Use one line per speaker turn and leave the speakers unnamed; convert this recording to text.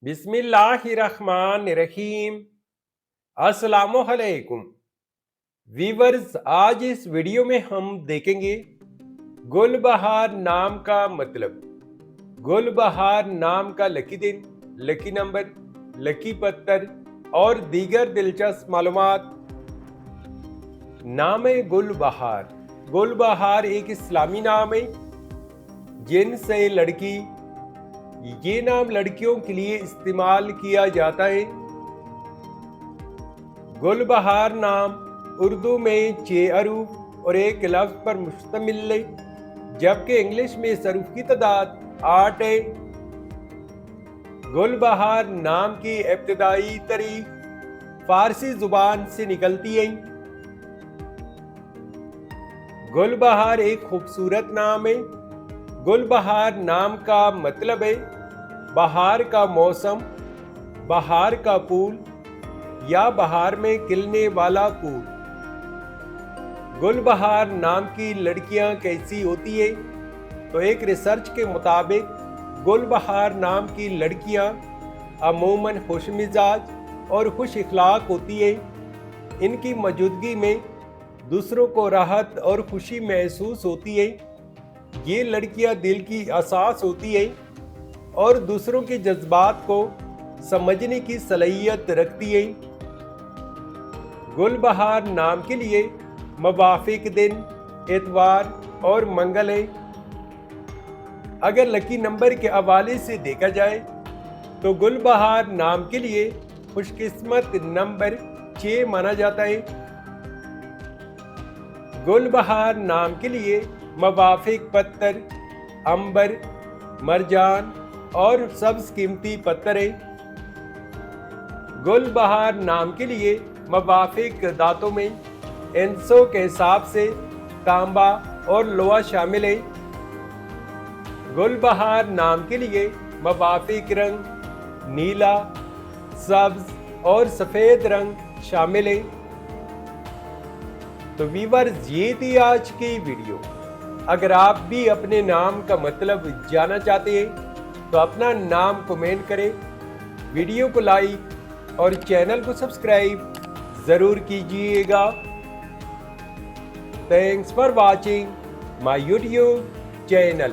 बिस्मिल्लाहिर्रहमानिर्रहीम। अस्सलामुअलैकुम वीवर्स, आज इस वीडियो में हम देखेंगे गुलबहार नाम का मतलब, गुलबहार नाम का लकी दिन, लकी नंबर, लकी पत्थर और दीगर दिलचस्प मालूमात। नाम है गुलबहार। गुलबहार एक इस्लामी नाम है जिनसे लड़की, ये नाम लड़कियों के लिए इस्तेमाल किया जाता है। गुलबहार नाम उर्दू में 6 अरूफ और एक लफ्ज पर मुश्तमिल है, जबकि इंग्लिश में इस अरूफ की तादाद 8 है। गुलबहार नाम की इब्तिदाई तारीख फारसी जुबान से निकलती है। गुलबहार एक खूबसूरत नाम है। गुलबहार नाम का मतलब है बहार का मौसम, बहार का फूल या बहार में खिलने वाला फूल। गुलबहार नाम की लड़कियां कैसी होती है? तो एक रिसर्च के मुताबिक गुलबहार नाम की लड़कियां अमूमन खुशमिजाज और खुश इखलाक होती है। इनकी मौजूदगी में दूसरों को राहत और खुशी महसूस होती है। ये लड़कियां दिल की असास होती है और दूसरों के जज्बात को समझने की सलाहियत रखती है। गुलबहार नाम के लिए मुवाफिक दिन इतवार और मंगल है। अगर लकी नंबर के हवाले से देखा जाए तो गुलबहार नाम के लिए खुशकिस्मत नंबर 6 माना जाता है। गुलबहार नाम के लिए मुवाफिक पत्थर अंबर, मरजान और सब्ज कीमती पत्थर है। गुलबहार नाम के लिए मुवाफिक दांतों में इंसों के हिसाब से तांबा और लोहा शामिल है। गुलबहार नाम के लिए मुवाफिक रंग नीला, सब्ज और सफेद रंग शामिल है। तो व्यूअर्स, ये थी आज की वीडियो। अगर आप भी अपने नाम का मतलब जानना चाहते हैं तो अपना नाम कमेंट करें, वीडियो को लाइक और चैनल को सब्सक्राइब जरूर कीजिएगा। Thanks for watching my YouTube channel.